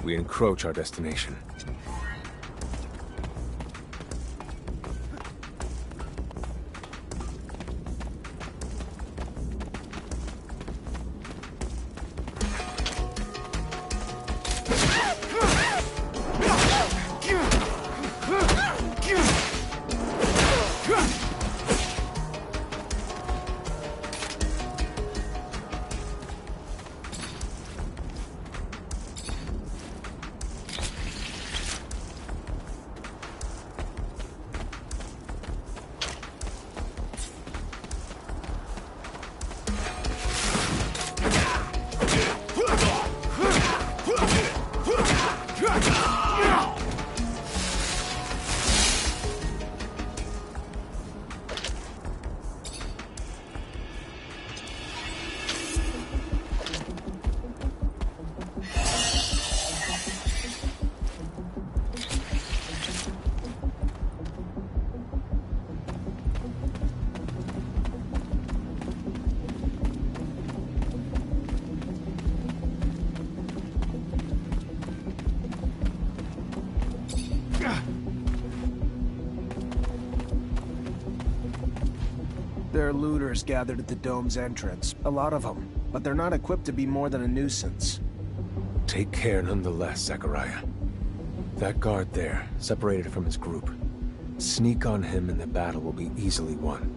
we encroach our destination. There are looters gathered at the dome's entrance. A lot of them. But they're not equipped to be more than a nuisance. Take care nonetheless, Zachariah. That guard there, separated from his group. Sneak on him and the battle will be easily won.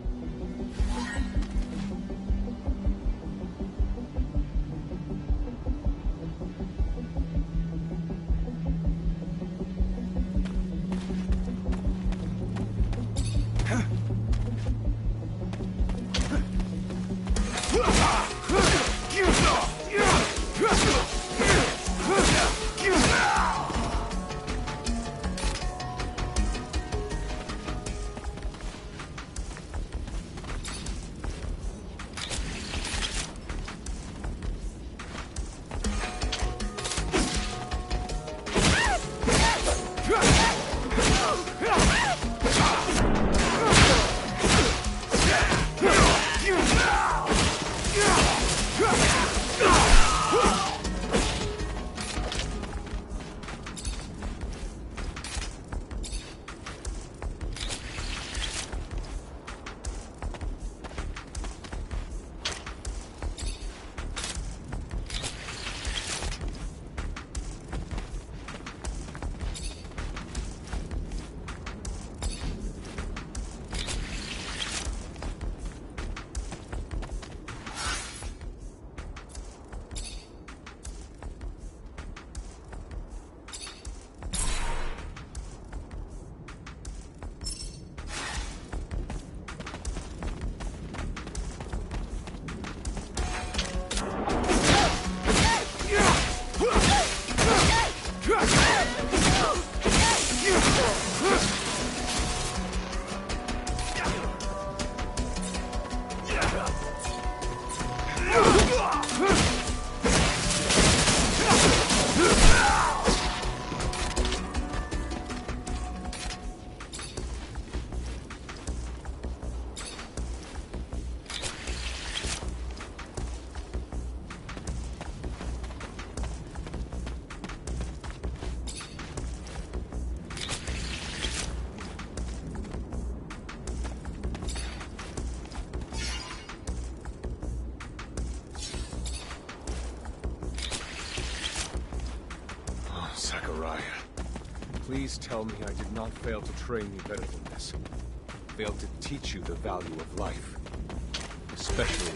Zachariah, please tell me I did not fail to train you better than this. Failed to teach you the value of life. Especially...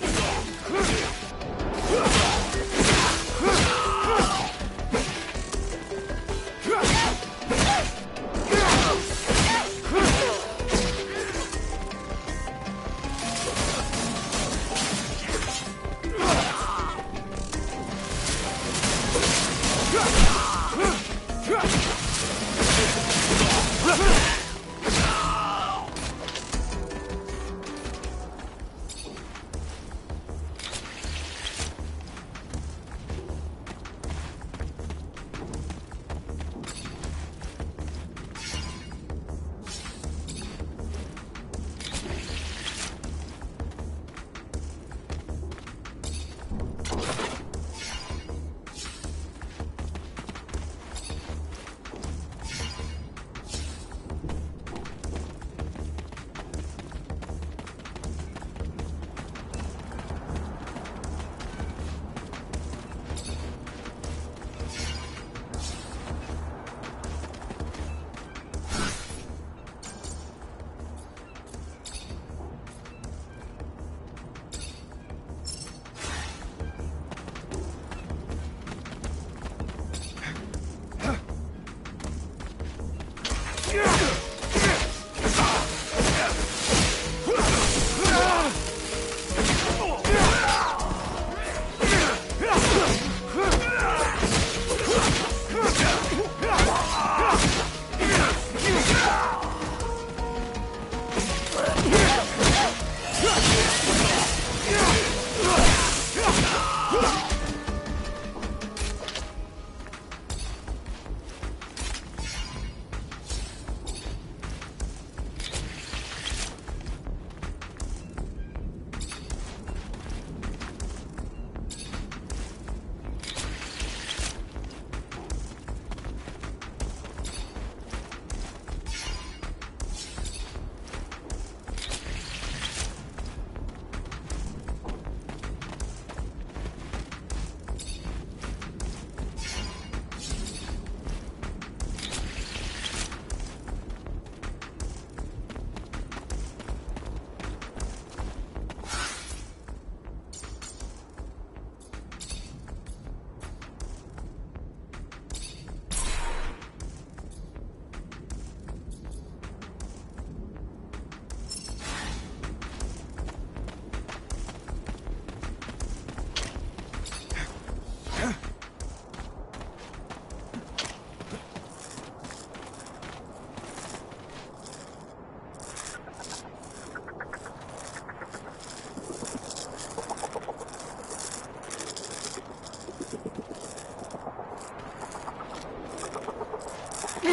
I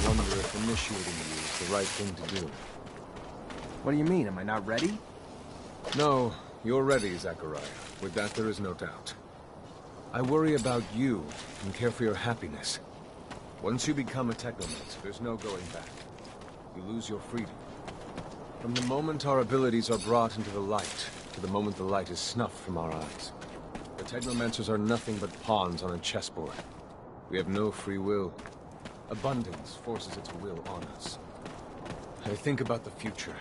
wonder if initiating you is the right thing to do. What do you mean? Am I not ready? No, you're ready, Zachariah. With that, there is no doubt. I worry about you and care for your happiness. Once you become a Technomancer, there's no going back. You lose your freedom. From the moment our abilities are brought into the light, to the moment the light is snuffed from our eyes. The Technomancers are nothing but pawns on a chessboard. We have no free will. Abundance forces its will on us. I think about the future.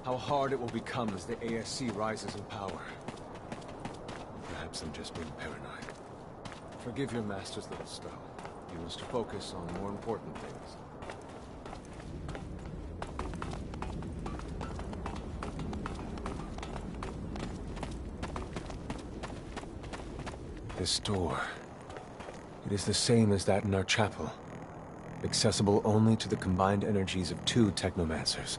How hard it will become as the ASC rises in power. Perhaps I'm just being paranoid. Forgive your master's little style. You must focus on more important things. This door. It is the same as that in our chapel. Accessible only to the combined energies of 2 Technomancers.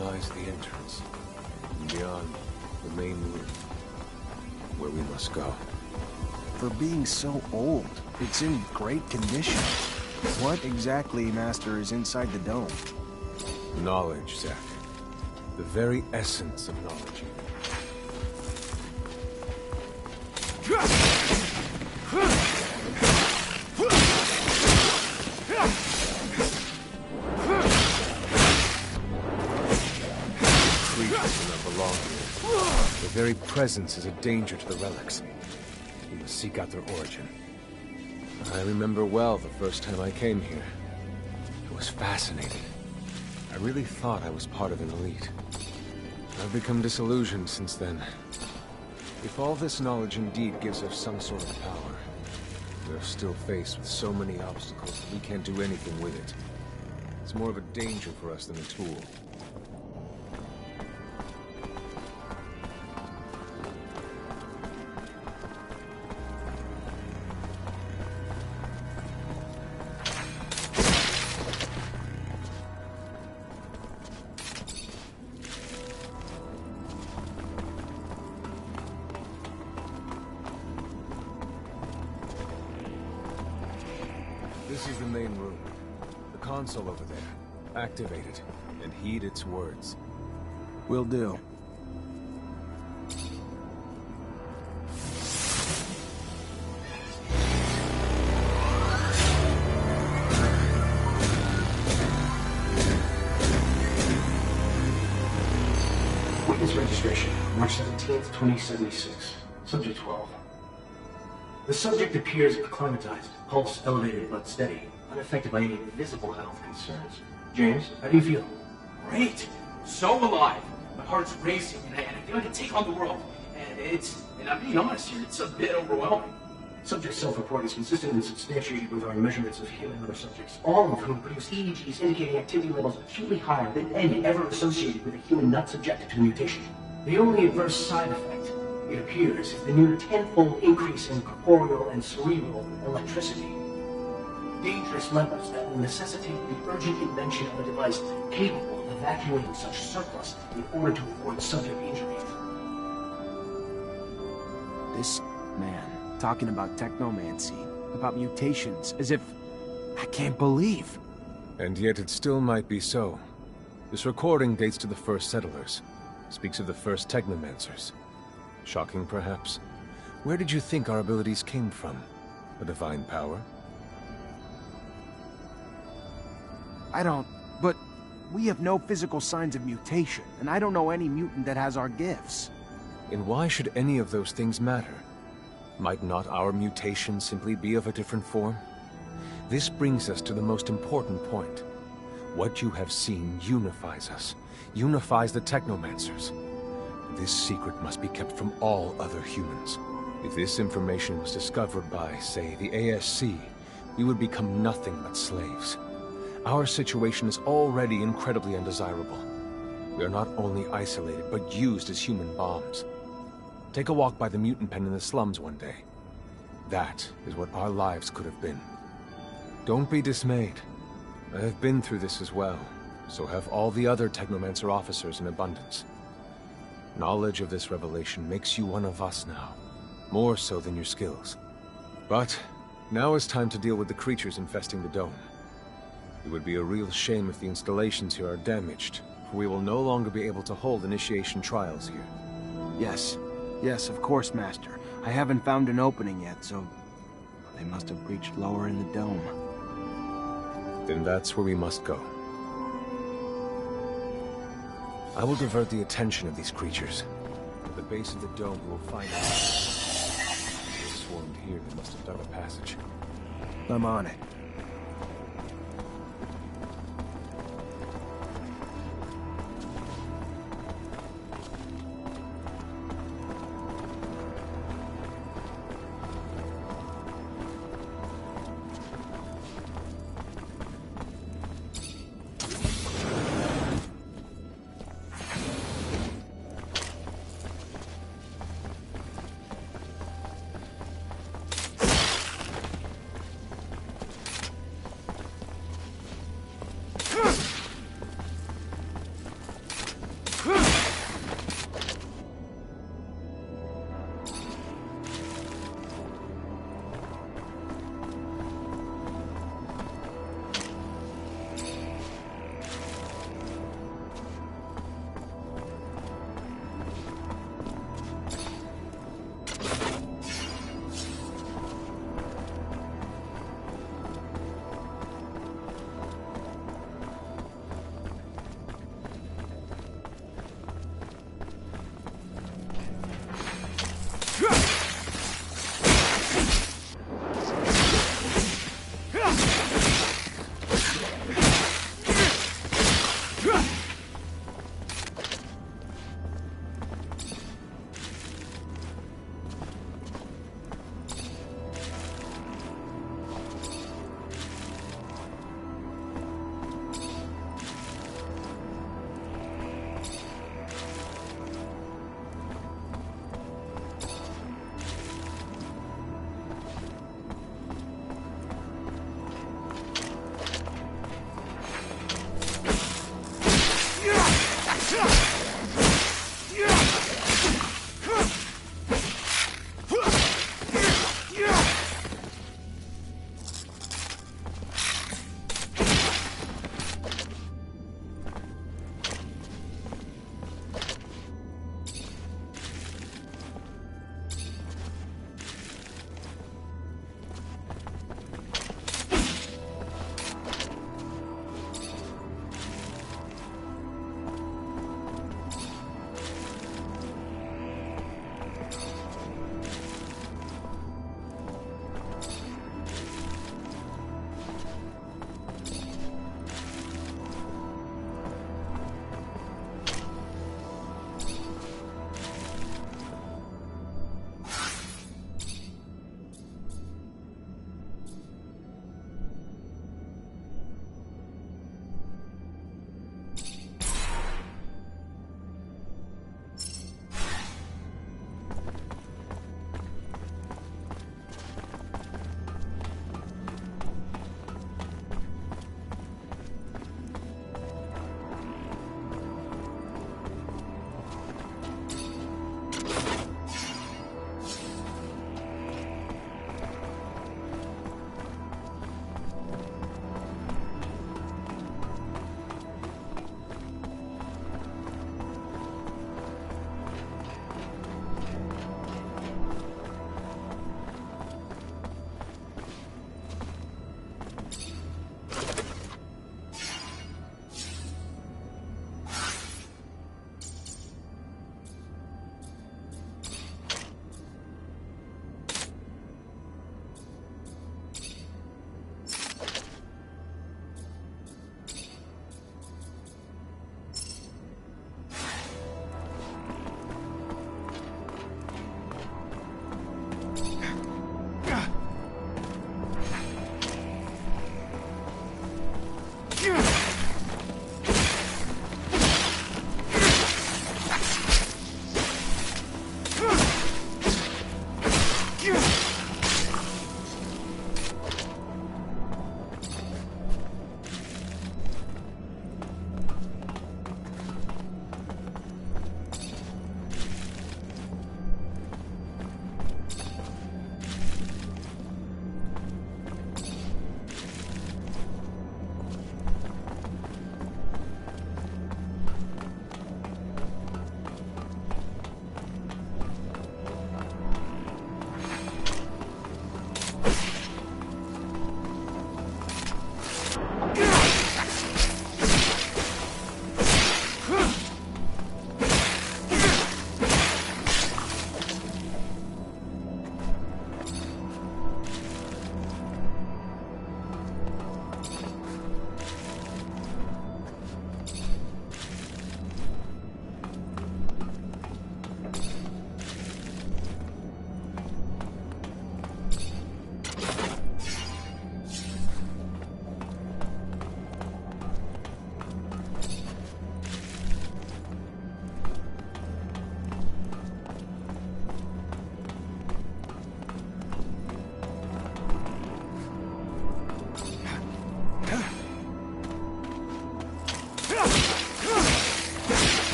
Lies the entrance, and beyond, the main room, where we must go. For being so old, it's in great condition. What exactly, Master, is inside the dome? Knowledge, Zach. The very essence of knowledge. Their very presence is a danger to the relics. We must seek out their origin. I remember well the first time I came here. It was fascinating. I really thought I was part of an elite. I've become disillusioned since then. If all this knowledge indeed gives us some sort of power, we are still faced with so many obstacles that we can't do anything with it. It's more of a danger for us than a tool. This is the main room. The console over there. Activate it, and heed its words. Will do. Witness registration, March 17th, 2076. Subject 12. The subject appears acclimatized, pulse elevated but steady, unaffected by any visible health concerns. James, how do you feel? Great! So alive! My heart's racing, and I feel like I can take on the world. And I'm being honest here, it's a bit overwhelming. Subject self-report is consistent and substantiated with our measurements of human and other subjects, all of whom produce EEGs indicating activity levels acutely higher than any ever associated with a human not subjected to the mutation. The only adverse side effect, it appears, is the near tenfold increase in corporeal and cerebral electricity. Dangerous levels that will necessitate the urgent invention of a device capable of evacuating such surplus in order to avoid subject injury. This man talking about technomancy, about mutations, as if... I can't believe. And yet it still might be so. This recording dates to the first settlers. Speaks of the first Technomancers. Shocking, perhaps? Where did you think our abilities came from? A divine power? I don't... But we have no physical signs of mutation, and I don't know any mutant that has our gifts. And why should any of those things matter? Might not our mutation simply be of a different form? This brings us to the most important point. What you have seen unifies us, unifies the Technomancers. This secret must be kept from all other humans. If this information was discovered by, say, the ASC, we would become nothing but slaves. Our situation is already incredibly undesirable. We are not only isolated, but used as human bombs. Take a walk by the mutant pen in the slums one day. That is what our lives could have been. Don't be dismayed. I have been through this as well, so have all the other Technomancer officers in abundance. Knowledge of this revelation makes you one of us now, more so than your skills. But now is time to deal with the creatures infesting the dome. It would be a real shame if the installations here are damaged, for we will no longer be able to hold initiation trials here. Yes. Yes, of course, Master. I haven't found an opening yet, so they must have breached lower in the dome. Then that's where we must go. I will divert the attention of these creatures. At the base of the dome, we will find out. If they swarmed here, they must have dug a passage. I'm on it.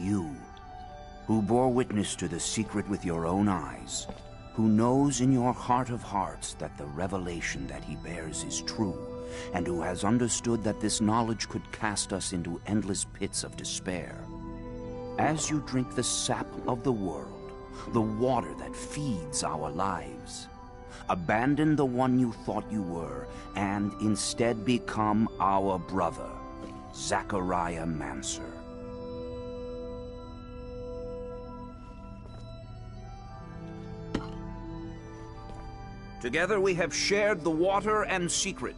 You, who bore witness to the secret with your own eyes, who knows in your heart of hearts that the revelation that he bears is true, and who has understood that this knowledge could cast us into endless pits of despair. As you drink the sap of the world, the water that feeds our lives, abandon the one you thought you were, and instead become our brother, Technomancer. Together we have shared the water and secret.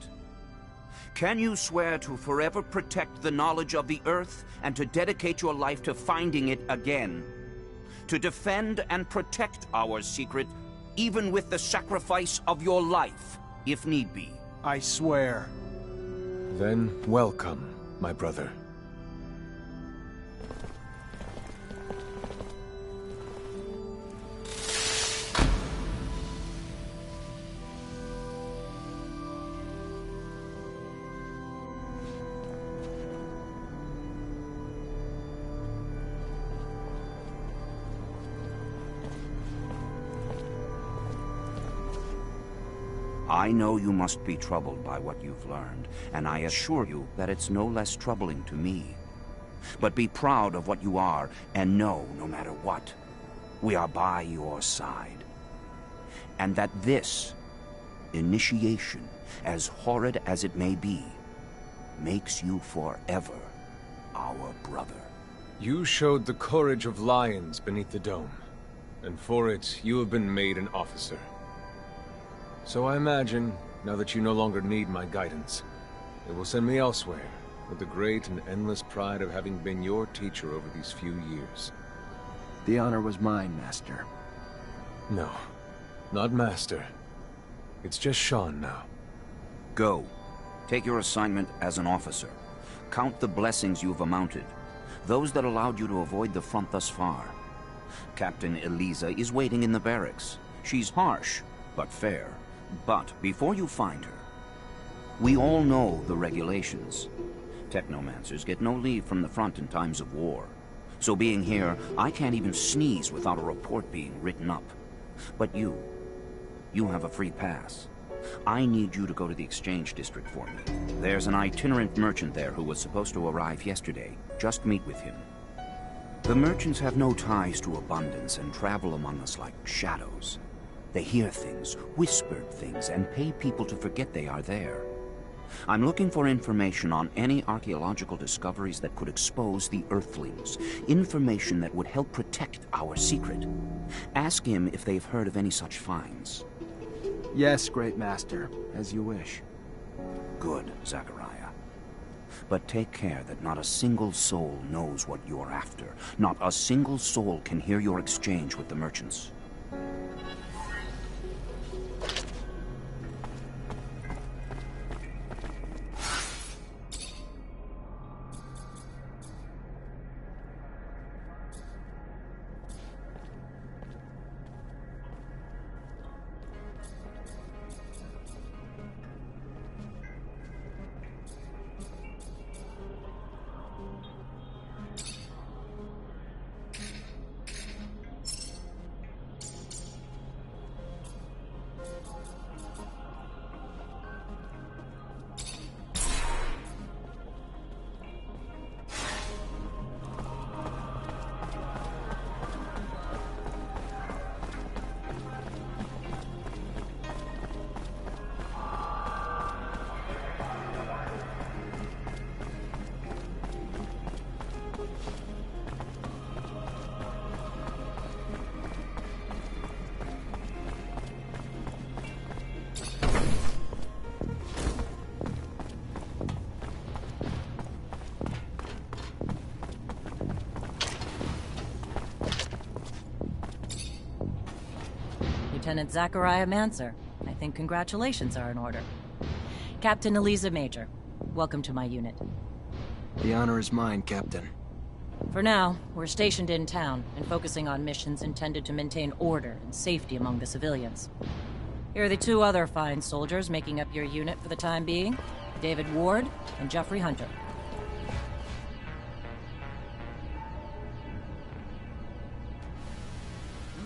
Can you swear to forever protect the knowledge of the Earth and to dedicate your life to finding it again? To defend and protect our secret, even with the sacrifice of your life, if need be? I swear. Then welcome, my brother. I know you must be troubled by what you've learned, and I assure you that it's no less troubling to me. But be proud of what you are, and know, no matter what, we are by your side. And that this initiation, as horrid as it may be, makes you forever our brother. You showed the courage of lions beneath the dome, and for it, you have been made an officer. So I imagine, now that you no longer need my guidance, it will send me elsewhere, with the great and endless pride of having been your teacher over these few years. The honor was mine, Master. No, not Master. It's just Sean now. Go. Take your assignment as an officer. Count the blessings you've amounted, those that allowed you to avoid the front thus far. Captain Eliza is waiting in the barracks. She's harsh, but fair. But before you find her, we all know the regulations. Technomancers get no leave from the front in times of war. So being here, I can't even sneeze without a report being written up. But you have a free pass. I need you to go to the exchange district for me. There's an itinerant merchant there who was supposed to arrive yesterday. Just meet with him. The merchants have no ties to abundance and travel among us like shadows. They hear things, whispered things, and pay people to forget they are there. I'm looking for information on any archaeological discoveries that could expose the Earthlings. Information that would help protect our secret. Ask him if they've heard of any such finds. Yes, Great Master, as you wish. Good, Zachariah. But take care that not a single soul knows what you're after. Not a single soul can hear your exchange with the merchants. Lieutenant Zachariah Mancer. I think congratulations are in order. Captain Eliza Major, welcome to my unit. The honor is mine, Captain. For now, we're stationed in town and focusing on missions intended to maintain order and safety among the civilians. Here are the two other fine soldiers making up your unit for the time being, David Ward and Jeffrey Hunter.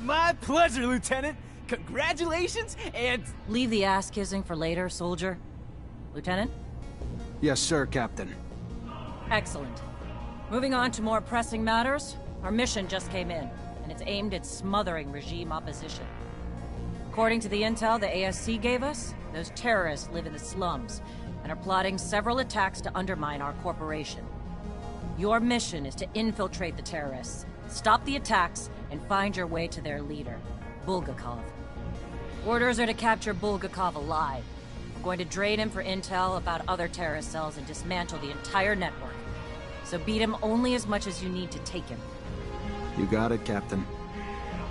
My pleasure, Lieutenant! Congratulations, and... Leave the ass-kissing for later, soldier. Lieutenant? Yes, sir, Captain. Excellent. Moving on to more pressing matters, our mission just came in, and it's aimed at smothering regime opposition. According to the intel the ASC gave us, those terrorists live in the slums, and are plotting several attacks to undermine our corporation. Your mission is to infiltrate the terrorists, stop the attacks, and find your way to their leader, Bulgakov. Orders are to capture Bulgakov alive. We're going to drain him for intel about other terrorist cells and dismantle the entire network. So beat him only as much as you need to take him. You got it, Captain.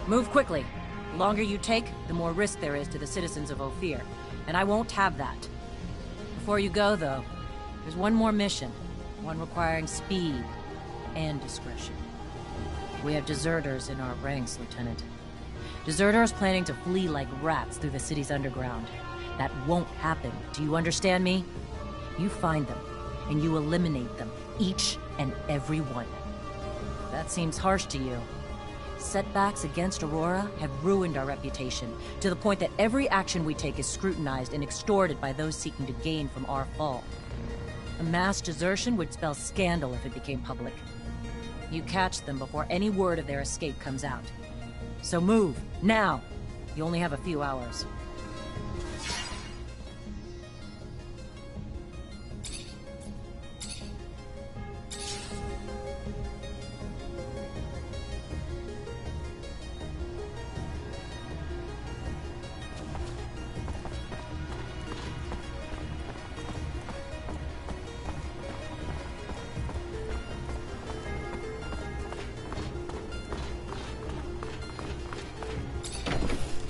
Move quickly. The longer you take, the more risk there is to the citizens of Ophir. And I won't have that. Before you go, though, there's one more mission. One requiring speed and discretion. We have deserters in our ranks, Lieutenant. Deserters planning to flee like rats through the city's underground. That won't happen. Do you understand me? You find them, and you eliminate them. Each and every one. If that seems harsh to you, Setbacks against Aurora have ruined our reputation, to the point that every action we take is scrutinized and extorted by those seeking to gain from our fall. A mass desertion would spell scandal if it became public. You catch them before any word of their escape comes out. So move, now! You only have a few hours.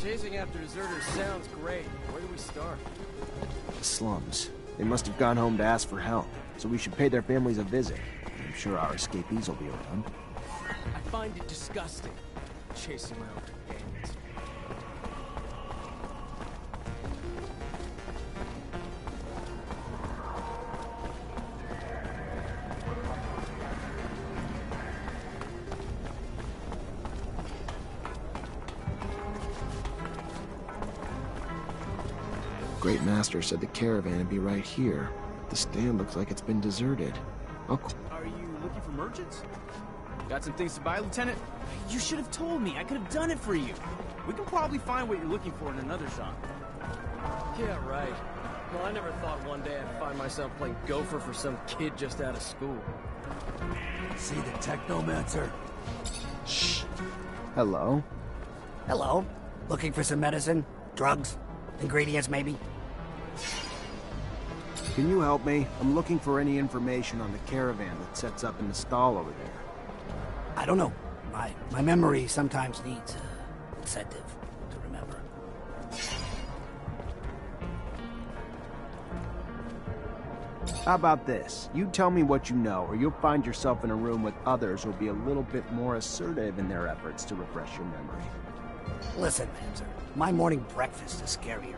Chasing after deserters sounds great. Where do we start? The slums. They must have gone home to ask for help, so we should pay their families a visit. I'm sure our escapees will be around. I find it disgusting. Chasing my own companions. Great Master said the caravan would be right here. The stand looks like it's been deserted. Oh, Are you looking for merchants? Got some things to buy, Lieutenant? You should have told me. I could have done it for you. We can probably find what you're looking for in another shop. Yeah, right. Well, I never thought one day I'd find myself playing gopher for some kid just out of school. See the Technomancer? shh. Hello? Hello. Looking for some medicine? Drugs? Ingredients, maybe? Can you help me? I'm looking for any information on the caravan that sets up in the stall over there. I don't know. My memory sometimes needs incentive to remember. How about this? You tell me what you know, or you'll find yourself in a room with others who'll be a little bit more assertive in their efforts to refresh your memory. Listen, Manzer, my morning breakfast is scarier than you.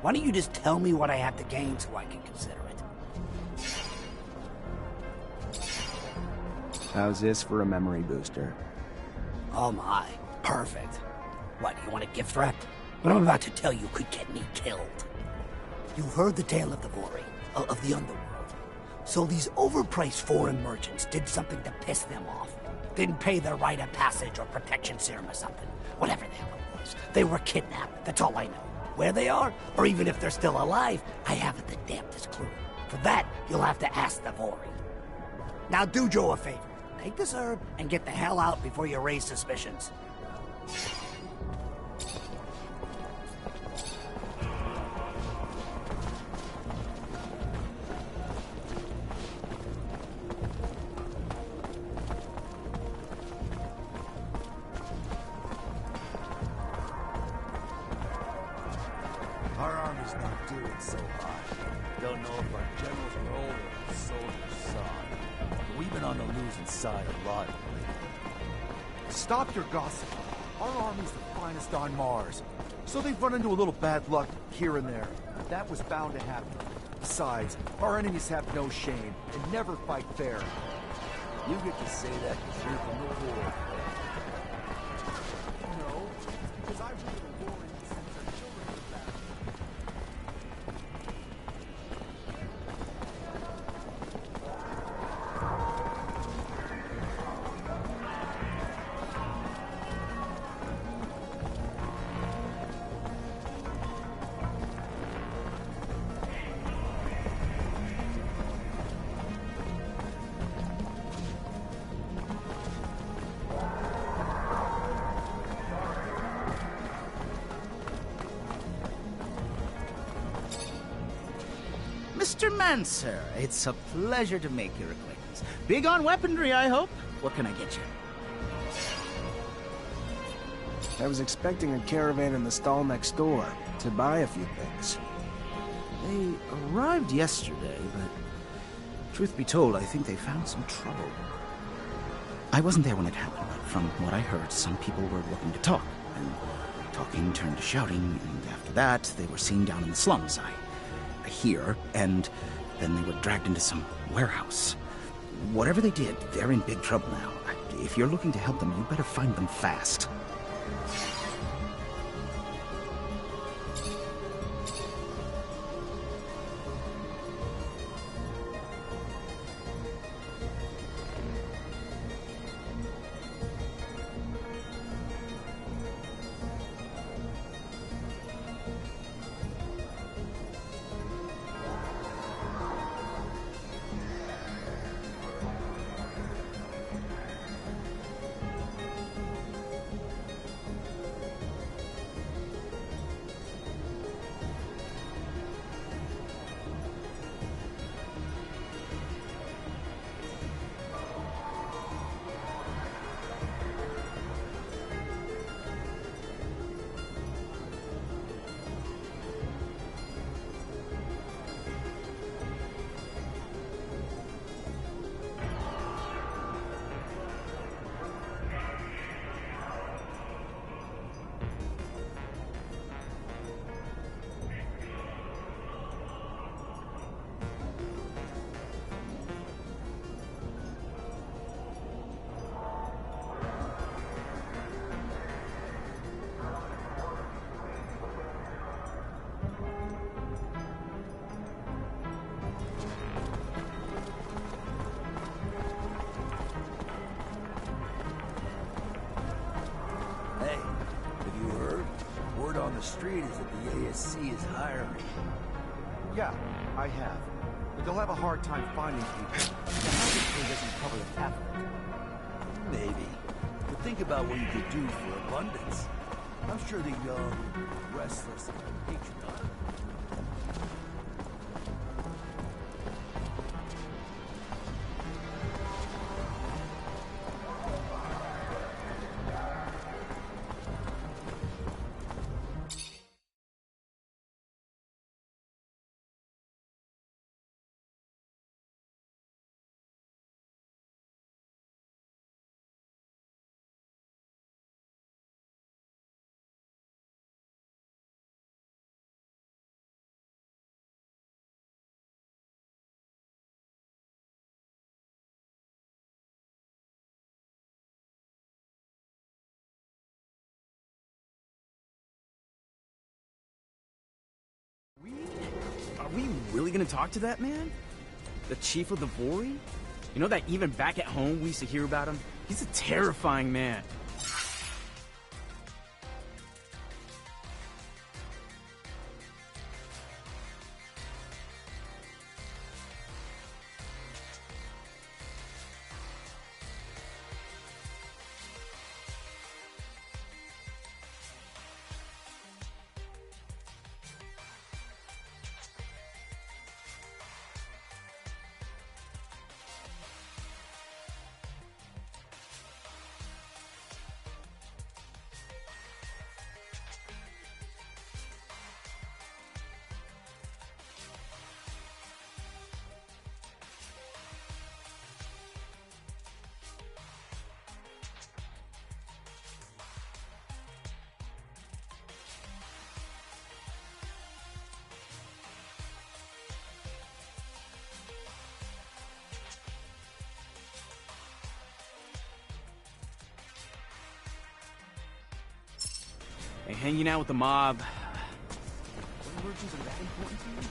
Why don't you just tell me what I have to gain so I can consider it? How's this for a memory booster? Oh my, perfect. What, you want a gift wrap? What I'm about to tell you could get me killed. You've heard the tale of the Vori, of the underworld. So these overpriced foreign merchants did something to piss them off. Didn't pay their rite of passage or protection serum or something. Whatever the hell it was. They were kidnapped, that's all I know. Where they are, or even if they're still alive, I haven't the damnedest clue. For that, you'll have to ask the Vori. Now do Joe a favor. Take this herb and get the hell out before you raise suspicions. Our army's not doing so hot. Don't know if our generals roll or the soldiers side. But we've been on the losing side a lot lately. Stop your gossip. Our army's the finest on Mars. So they've run into a little bad luck here and there. But that was bound to happen. Besides, our enemies have no shame and never fight fair. You get to say that because you're from the war. No, it's because I've been to the war since our children were back. Mr. Mancer, it's a pleasure to make your acquaintance. Big on weaponry, I hope? What can I get you? I was expecting a caravan in the stall next door to buy a few things. They arrived yesterday, but truth be told, I think they found some trouble. I wasn't there when it happened, but from what I heard, some people were looking to talk, and talking turned to shouting, and after that, they were seen down in the slums. I hear, and then they were dragged into some warehouse. Whatever they did, they're in big trouble now. if you're looking to help them, you better find them fast. The street is that the ASC is hiring. Yeah, I have. But they'll have a hard time finding people. The housing pay doesn't cover the half of it. Maybe. But think about what you could do for abundance. I'm sure the young, restless, and patriotic. Are we really gonna talk to that man? The chief of the Vori? You know that even back at home we used to hear about him? He's a terrifying man. And hanging out with the mob. What emergencies are that important to you?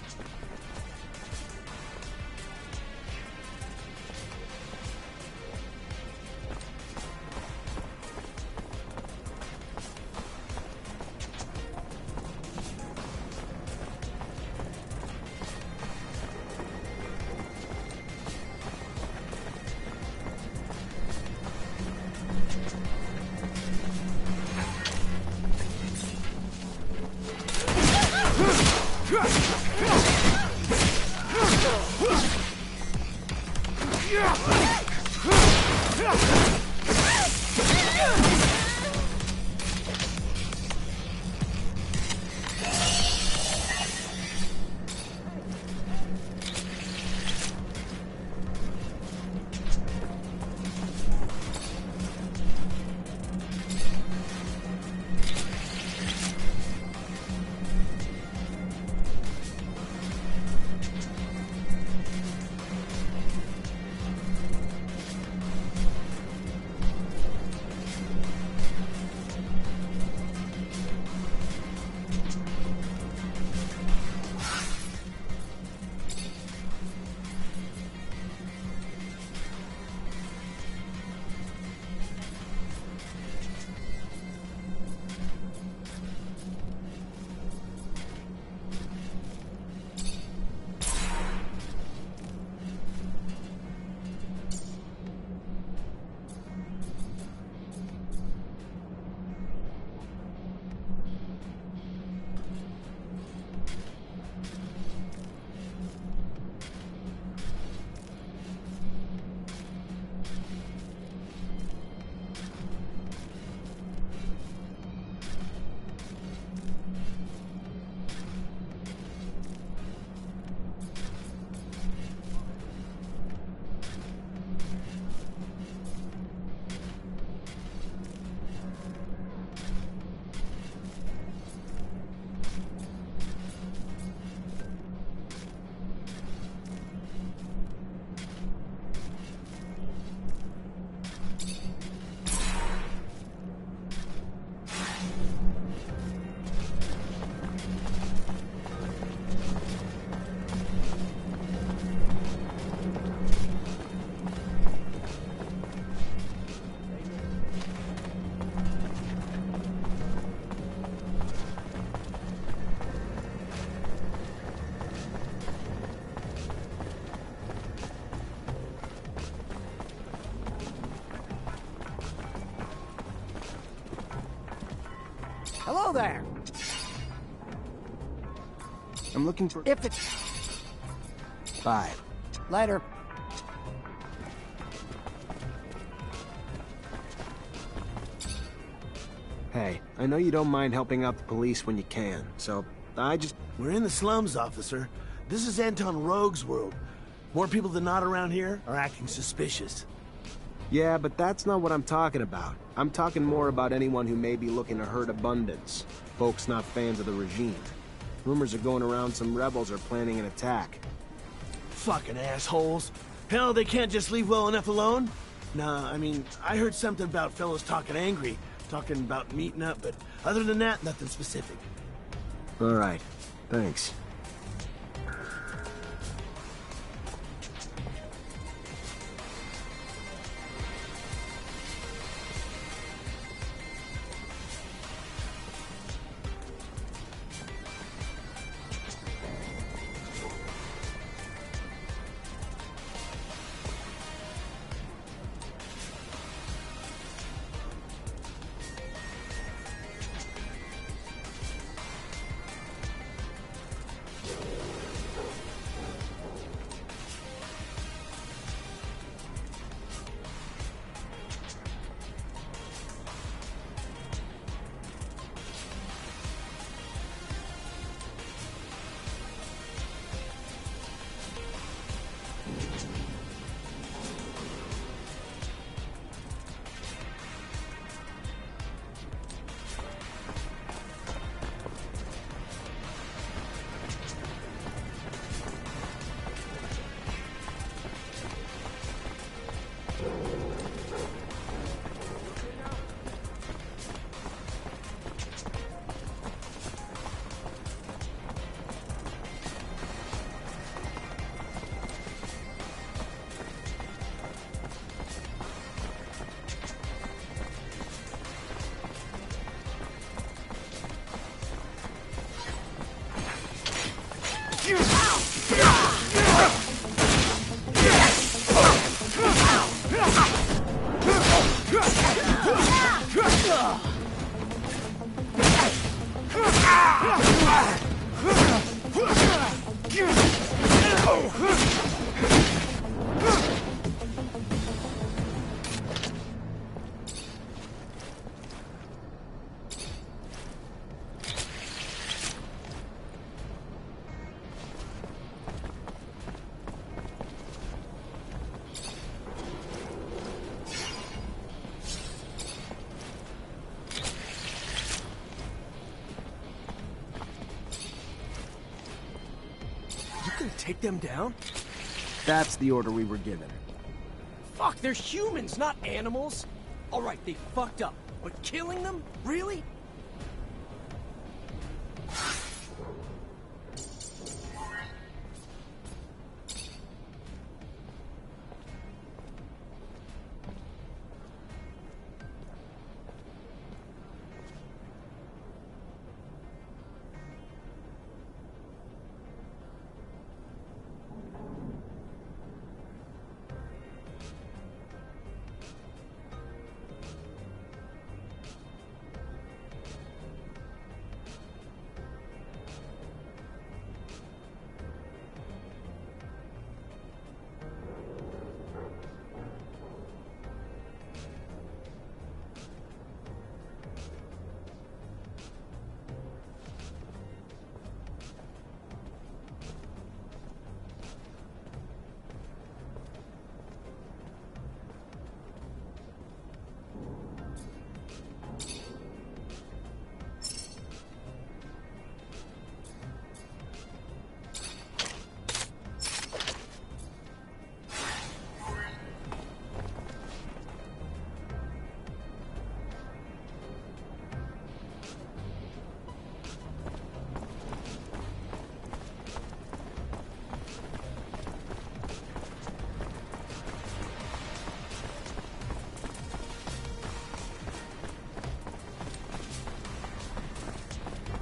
Hello there! I'm looking for... If it's... Bye. Later. Hey, I know you don't mind helping out the police when you can, so I just... We're in the slums, officer. This is Anton Rogue's world. More people than not around here are acting suspicious. Yeah, but that's not what I'm talking about. I'm talking more about anyone who may be looking to hurt Abundance. Folks not fans of the regime. Rumors are going around some rebels are planning an attack. Fucking assholes. Hell, they can't just leave well enough alone? Nah, I mean, I heard something about fellows talking angry, talking about meeting up, but other than that, nothing specific. All right. Thanks. Take them down? That's the order we were given. Fuck, they're humans, not animals! Alright, they fucked up, but killing them? Really?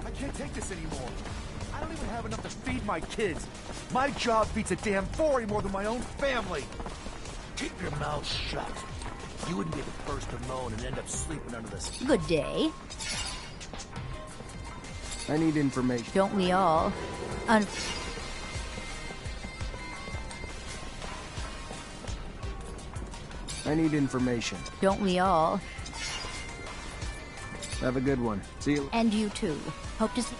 I can't take this anymore. I don't even have enough to feed my kids. My job feeds a damn Vori more than my own family. Keep your mouth shut. You wouldn't be the first to moan and end up sleeping under this. Good day. I need information. Don't we all? I need information. Don't we all? Have a good one. See you. And you too. Hope to see...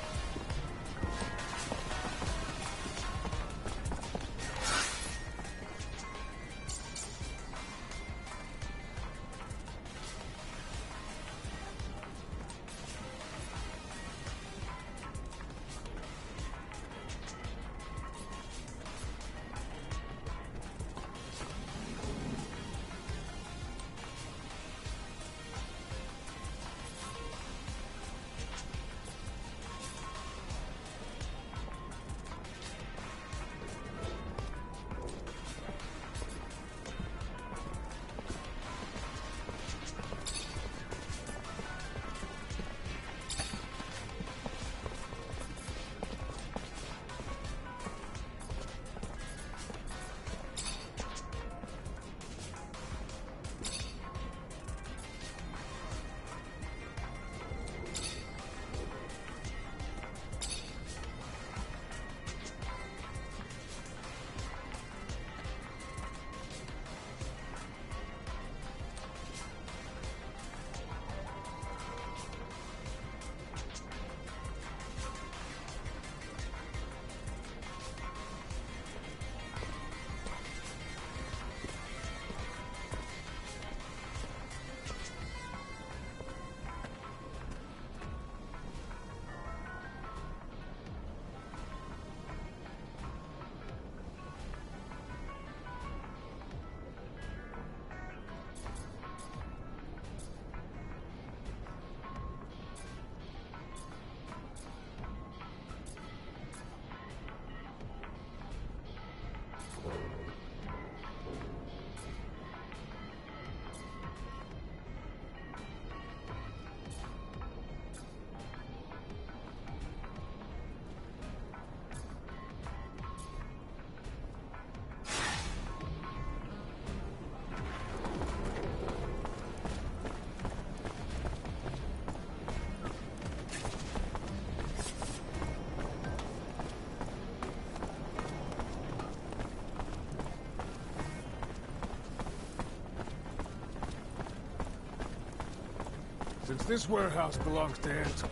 Since this warehouse belongs to Anton,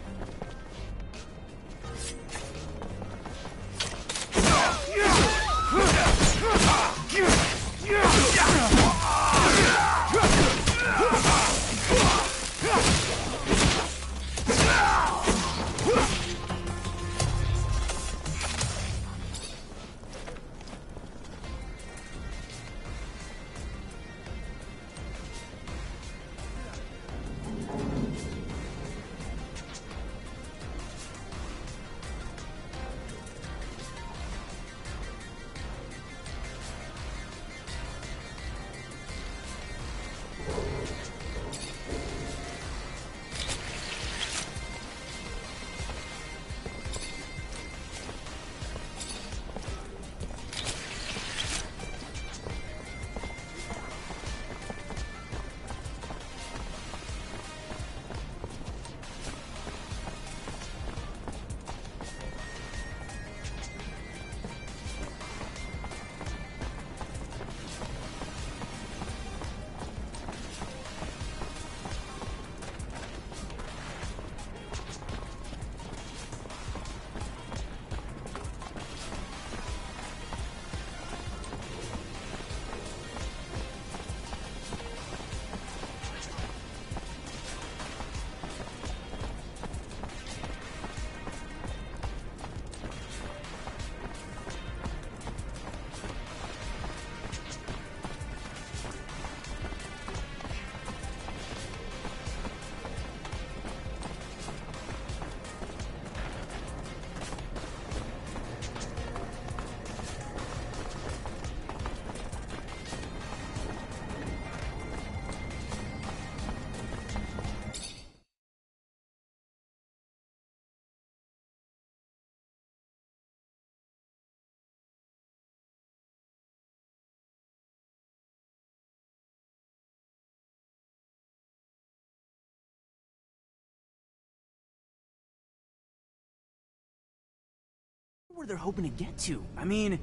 where they're hoping to get to. I mean,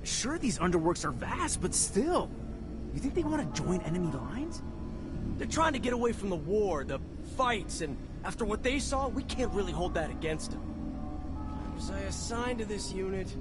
sure, these underworks are vast, but still. You think they want to join enemy lines? They're trying to get away from the war, the fights, and after what they saw, we can't really hold that against them. Was I assigned to this unit?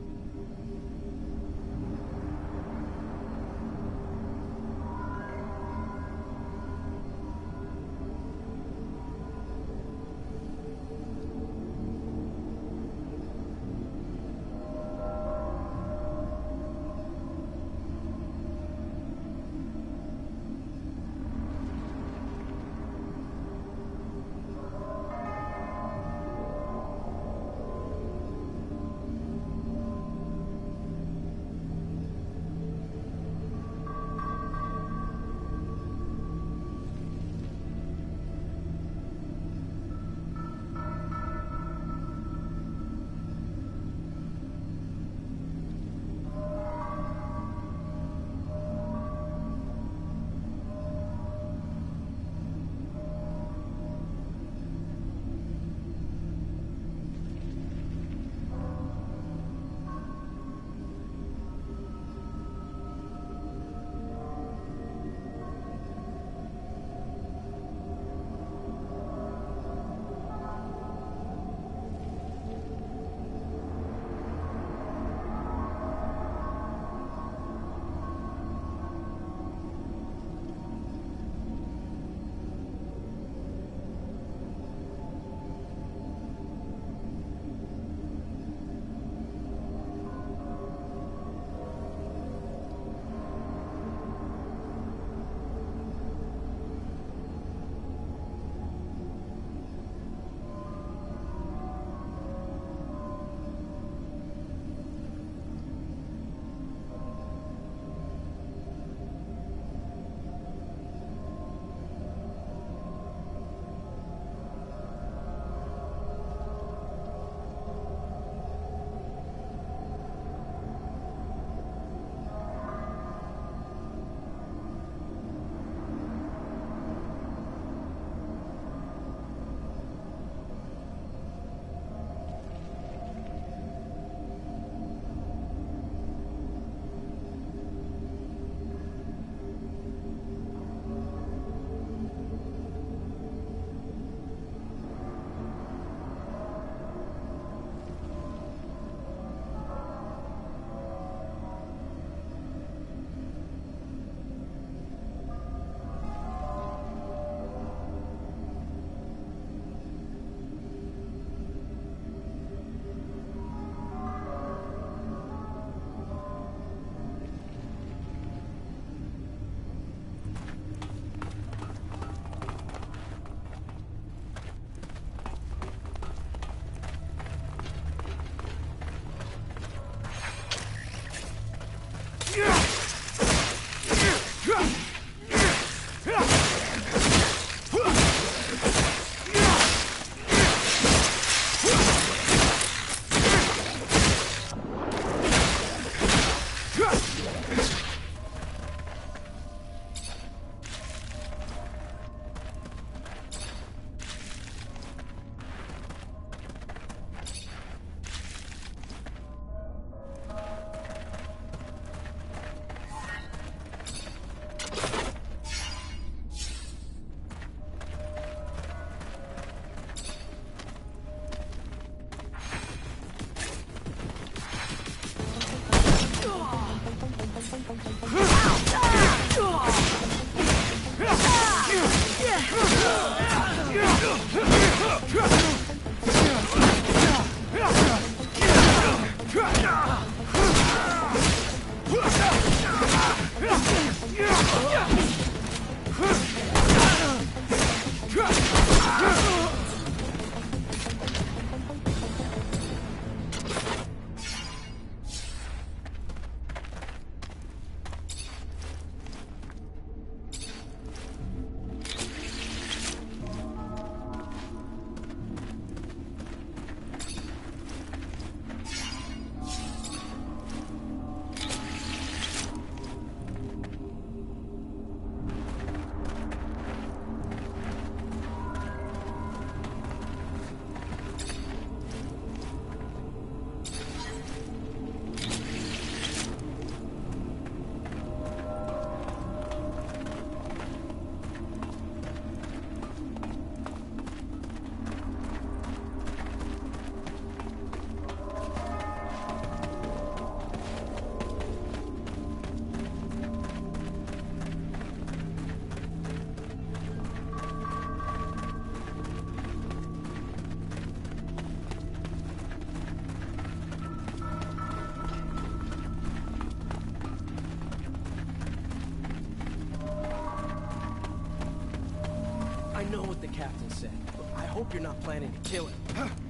know what the captain said. I hope you're not planning to kill him.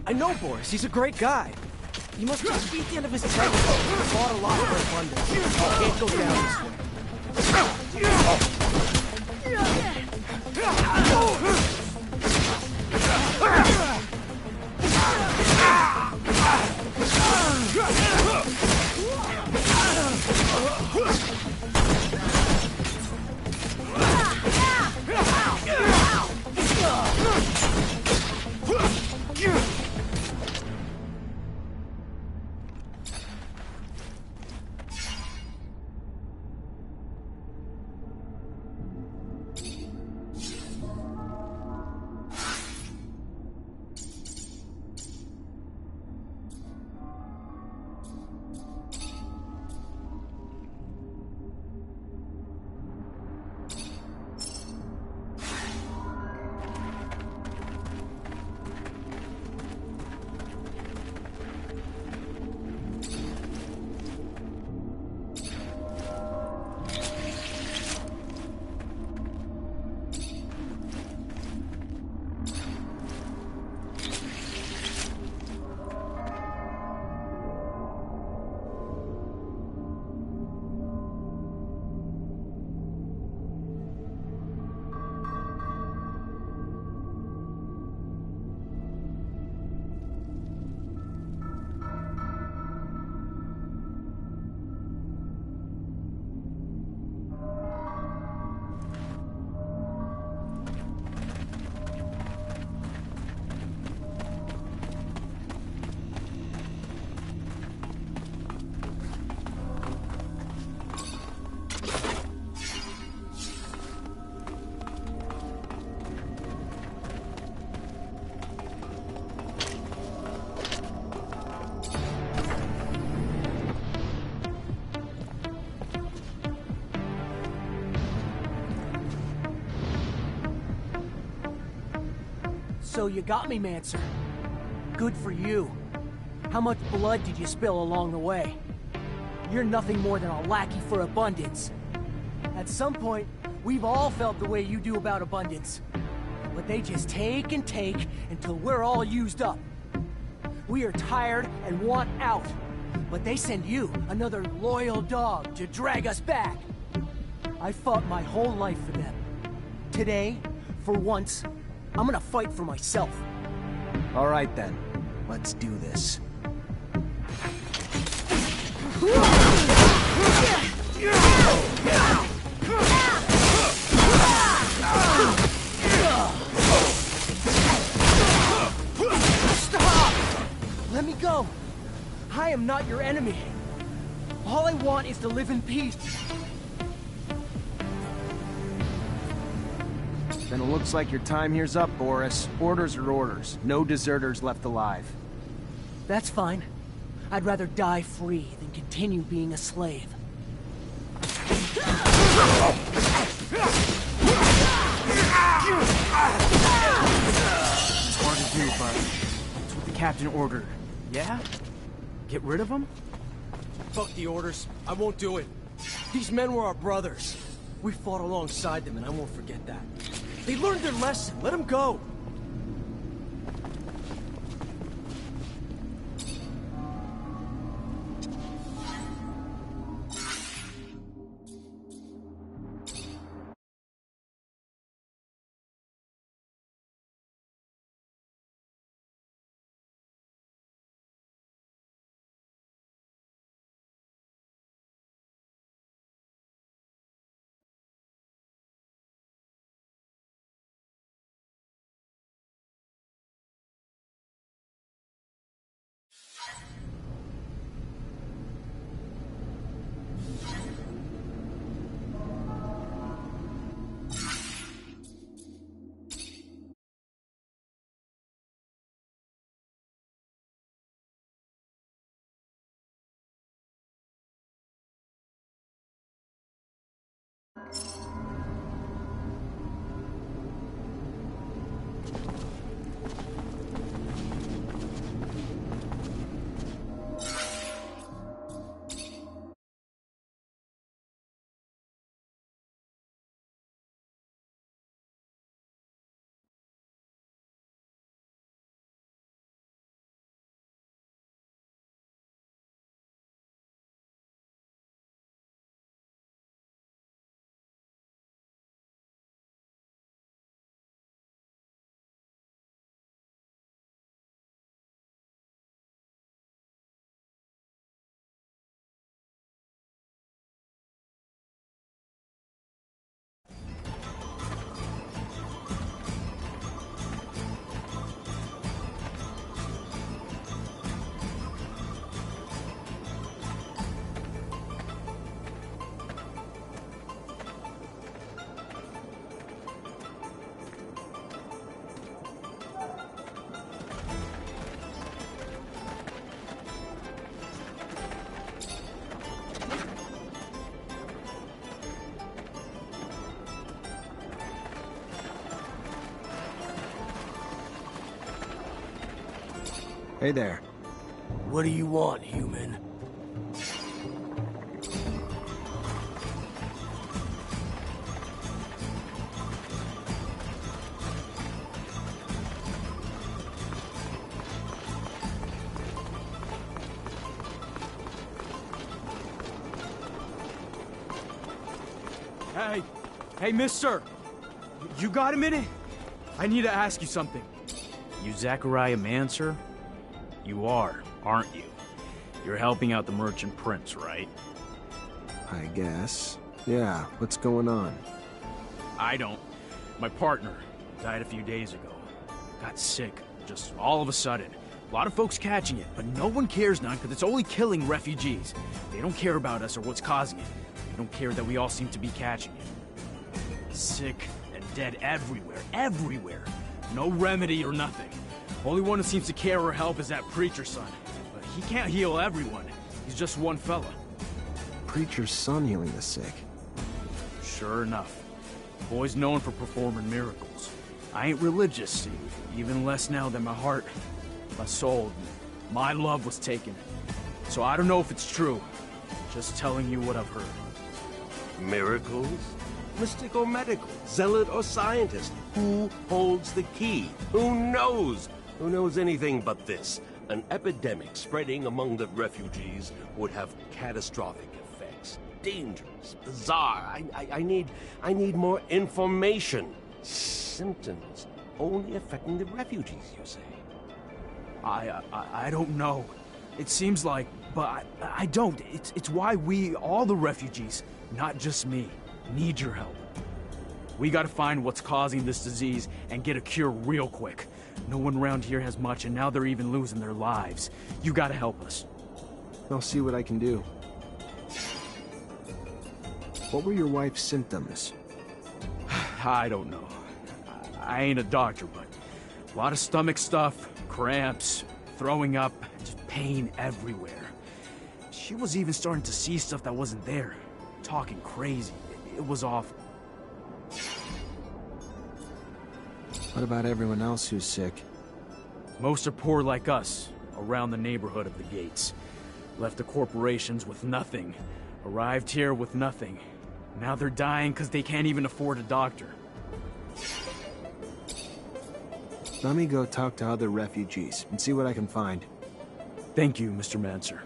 I know Boris, he's a great guy. He must just be at the end of his tether. He fought a lot for abundance. He can't go down this way. So you got me, Mancer. Good for you. How much blood did you spill along the way? You're nothing more than a lackey for abundance. At some point, we've all felt the way you do about abundance. But they just take and take until we're all used up. We are tired and want out. But they send you, another loyal dog, to drag us back. I fought my whole life for them. Today, for once, I'm gonna fight for myself. All right then, let's do this. Stop! Let me go. I am not your enemy. All I want is to live in peace. Then it looks like your time here's up, Boris. Orders are orders. No deserters left alive. That's fine. I'd rather die free than continue being a slave. It's hard to do, but it's what the captain ordered. Yeah? Get rid of them? Fuck the orders. I won't do it. These men were our brothers. We fought alongside them, and I won't forget that. They learned their lesson. Let them go. Hey there. What do you want, human? Hey, mister! You got a minute? I need to ask you something. You Zachariah Mancer? You are, aren't you? You're helping out the merchant prince, right? I guess. Yeah, what's going on? I don't. My partner died a few days ago. Got sick, just all of a sudden. A lot of folks catching it, but no one cares none because it's only killing refugees. They don't care about us or what's causing it. They don't care that we all seem to be catching it. Sick and dead everywhere. No remedy or nothing. Only one who seems to care or help is that preacher's son. But he can't heal everyone. He's just one fella. Preacher's son healing the sick. Sure enough. Boy's known for performing miracles. I ain't religious, even less now than my heart, my soul, my love was taken. So I don't know if it's true. Just telling you what I've heard. Miracles? Mystic or medical? Zealot or scientist? Who holds the key? Who knows? Who knows anything but this? An epidemic spreading among the refugees would have catastrophic effects. Dangerous, bizarre. I need more information. Symptoms only affecting the refugees, you say? I don't know. It seems like, but I don't. It's why we, all the refugees, not just me, need your help. We gotta find what's causing this disease and get a cure real quick. No one around here has much, and now they're even losing their lives. You gotta help us. I'll see what I can do. What were your wife's symptoms? I don't know. I ain't a doctor, but a lot of stomach stuff, cramps, throwing up, just pain everywhere. She was even starting to see stuff that wasn't there. Talking crazy. It was awful. What about everyone else who's sick? Most are poor like us, around the neighborhood of the gates. Left the corporations with nothing. Arrived here with nothing. Now they're dying because they can't even afford a doctor. Let me go talk to other refugees and see what I can find. Thank you, Mr. Mancer.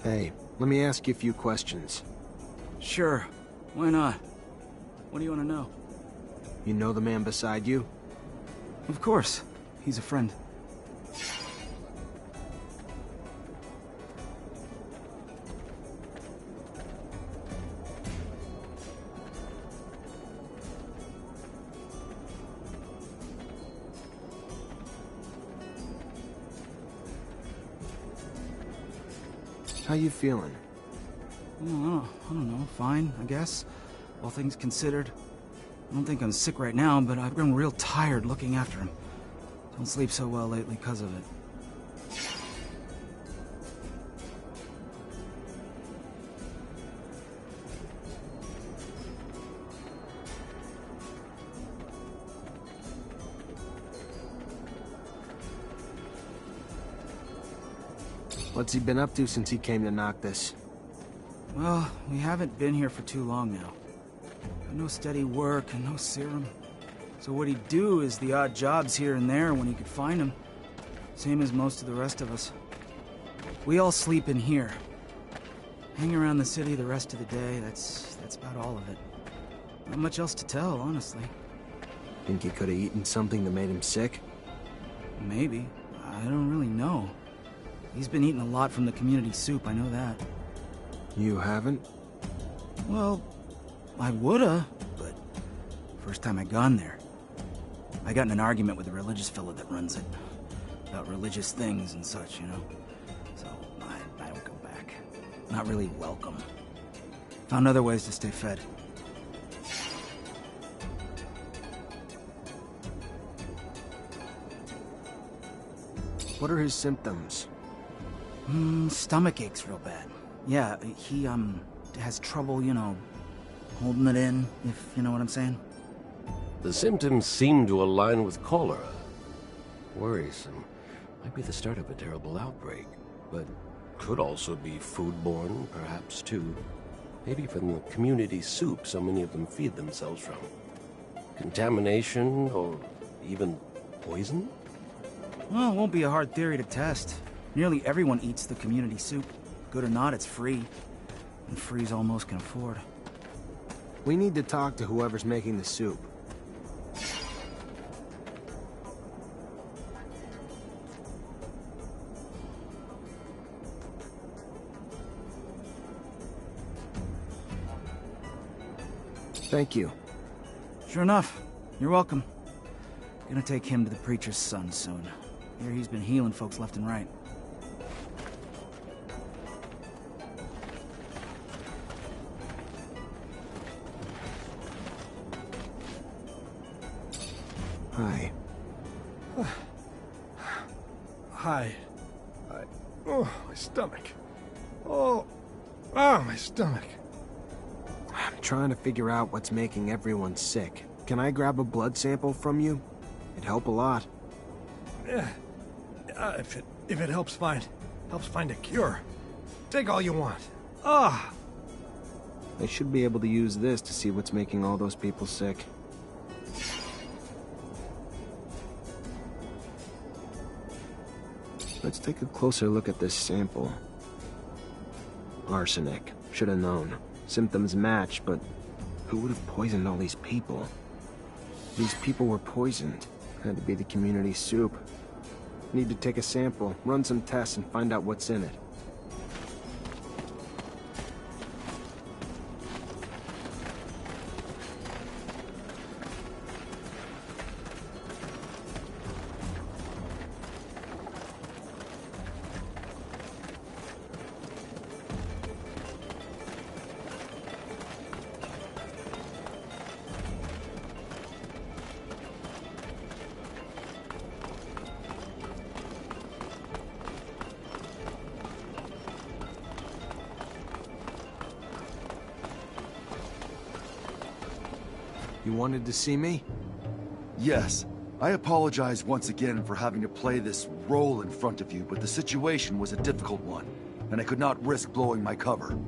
Hey, let me ask you a few questions. Sure. Why not? What do you want to know? You know the man beside you? Of course. He's a friend. How you feeling? I don't know. Fine, I guess. All things considered. I don't think I'm sick right now, but I've grown real tired looking after him. Don't sleep so well lately because of it. What's he been up to since he came to knock this? Well, we haven't been here for too long now. No steady work and no serum. So what he'd do is the odd jobs here and there when he could find them. Same as most of the rest of us. We all sleep in here. Hang around the city the rest of the day, that's about all of it. Not much else to tell, honestly. Think he could have eaten something that made him sick? Maybe. I don't really know. He's been eating a lot from the community soup, I know that. You haven't? Well, I woulda, but first time I gone there, I got in an argument with the religious fellow that runs it. About religious things and such, you know? So, I don't go back. Not really welcome. Found other ways to stay fed. What are his symptoms? Stomach aches real bad. Yeah, he, has trouble, you know, holding it in, if you know what I'm saying. The symptoms seem to align with cholera. Worrisome. Might be the start of a terrible outbreak, but could also be foodborne, perhaps, too. Maybe from the community soup so many of them feed themselves from. Contamination, or even poison? Well, it won't be a hard theory to test. Nearly everyone eats the community soup. Good or not, it's free. And free's all most can afford. We need to talk to whoever's making the soup. Thank you. Sure enough. You're welcome. Gonna take him to the preacher's son soon. Hear he's been healing folks left and right. Hi. Hi. Oh, my stomach. Oh, my stomach. I'm trying to figure out what's making everyone sick. Can I grab a blood sample from you? It'd help a lot. Yeah. If it helps find a cure. Take all you want. Ah. I should be able to use this to see what's making all those people sick. Let's take a closer look at this sample. Arsenic. Should have known. Symptoms match, but who would have poisoned all these people? These people were poisoned. Had to be the community soup. Need to take a sample, run some tests, and find out what's in it. You wanted to see me? Yes. I apologize once again for having to play this role in front of you, but the situation was a difficult one, and I could not risk blowing my cover.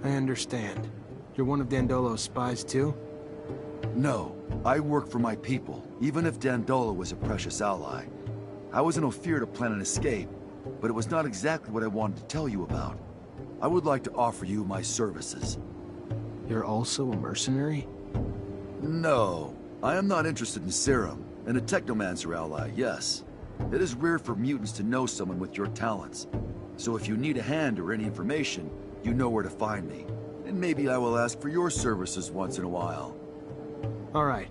I understand. You're one of Dandolo's spies, too? No. I work for my people, even if Dandolo was a precious ally. I was in Ophir to plan an escape, but it was not exactly what I wanted to tell you about. I would like to offer you my services. You're also a mercenary? No, I am not interested in serum, and a Technomancer ally, yes. It is rare for mutants to know someone with your talents. So if you need a hand or any information, you know where to find me. And maybe I will ask for your services once in a while. All right.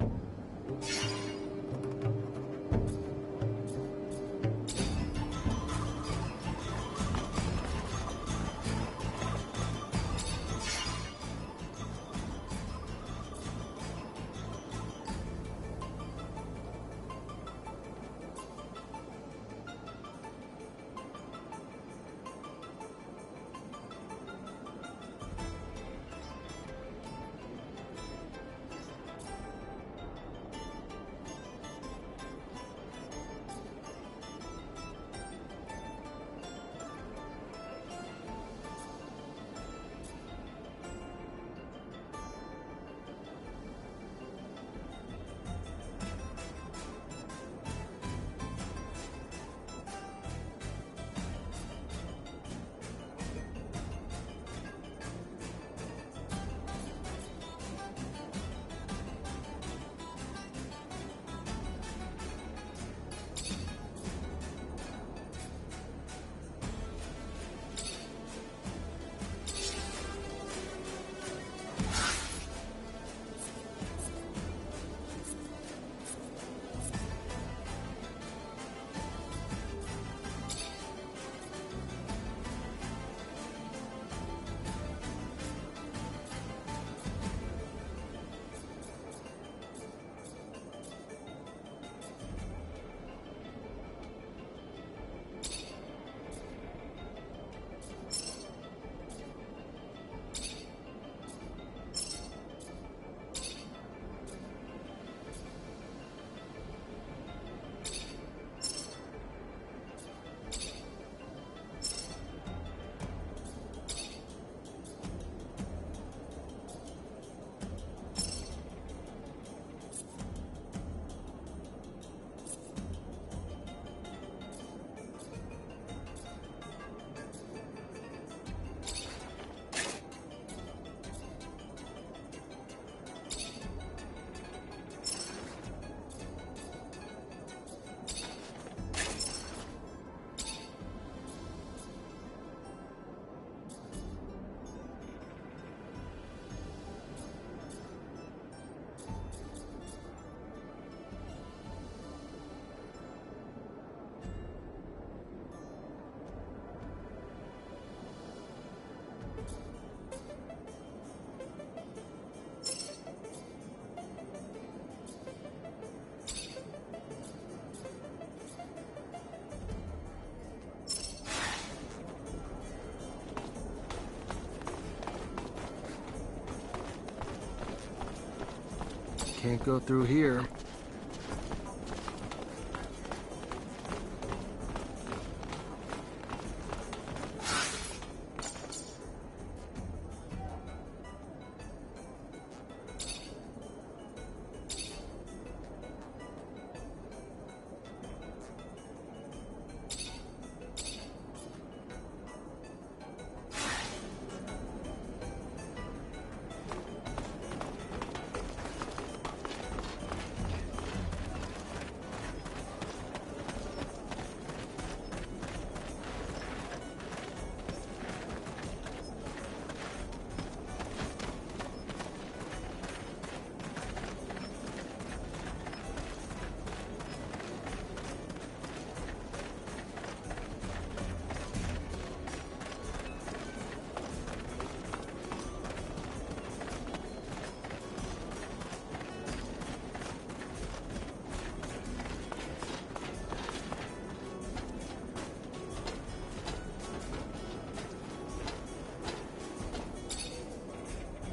Can't go through here.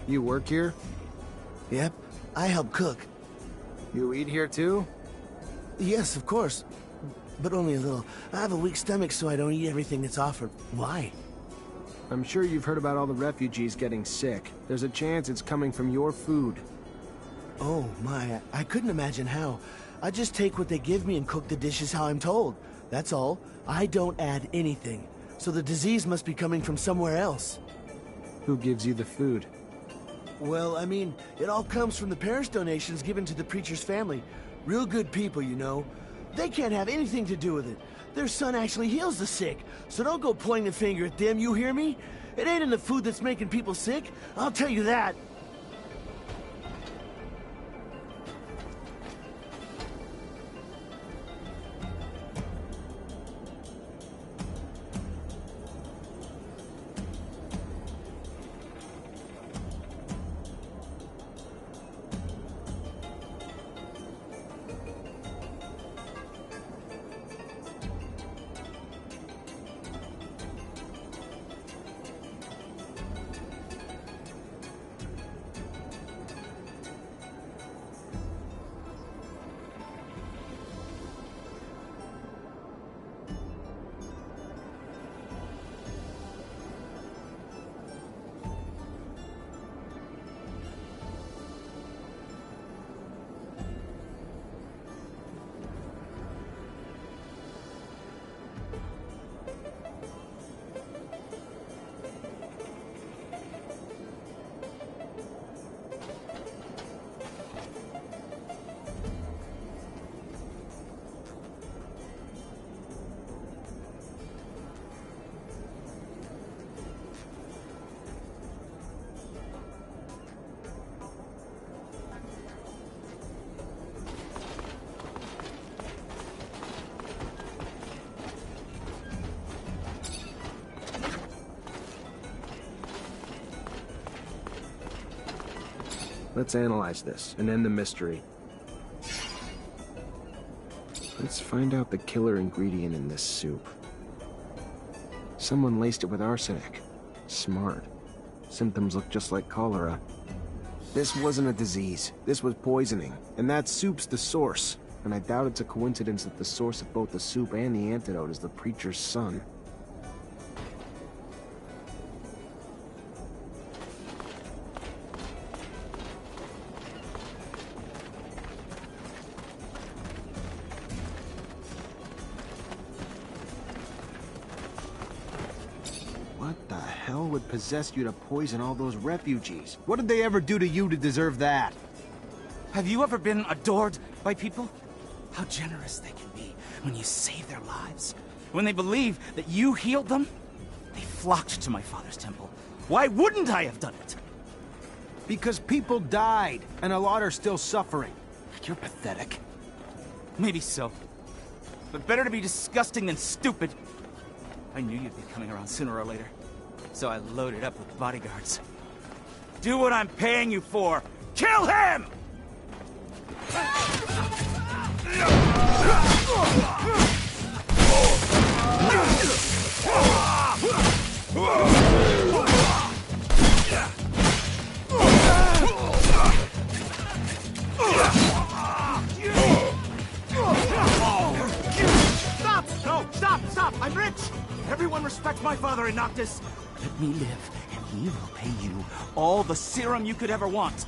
You work here? Yep, I help cook. You eat here too? Yes, of course. But only a little. I have a weak stomach, so I don't eat everything that's offered. Why? I'm sure you've heard about all the refugees getting sick. There's a chance it's coming from your food. Oh my, I couldn't imagine how. I just take what they give me and cook the dishes how I'm told. That's all. I don't add anything. so the disease must be coming from somewhere else. Who gives you the food? Well, I mean, it all comes from the parish donations given to the preacher's family. Real good people, you know. They can't have anything to do with it. Their son actually heals the sick, so don't go pointing the finger at them, you hear me? It ain't in the food that's making people sick, I'll tell you that. Let's analyze this and end the mystery. Let's find out the killer ingredient in this soup. Someone laced it with arsenic. Smart. Symptoms look just like cholera. This wasn't a disease. This was poisoning. And that soup's the source. And I doubt it's a coincidence that the source of both the soup and the antidote is the preacher's son. What the hell would possess you to poison all those refugees? What did they ever do to you to deserve that? Have you ever been adored by people? How generous they can be when you save their lives. When they believe that you healed them, they flocked to my father's temple. Why wouldn't I have done it? Because people died, and a lot are still suffering. You're pathetic. Maybe so. But better to be disgusting than stupid. I knew you'd be coming around sooner or later. So I loaded up with bodyguards. Do what I'm paying you for! Kill him! Stop! No! Stop! Stop! I'm rich! Everyone respects my father in Noctis! Let me live, and he will pay you all the serum you could ever want.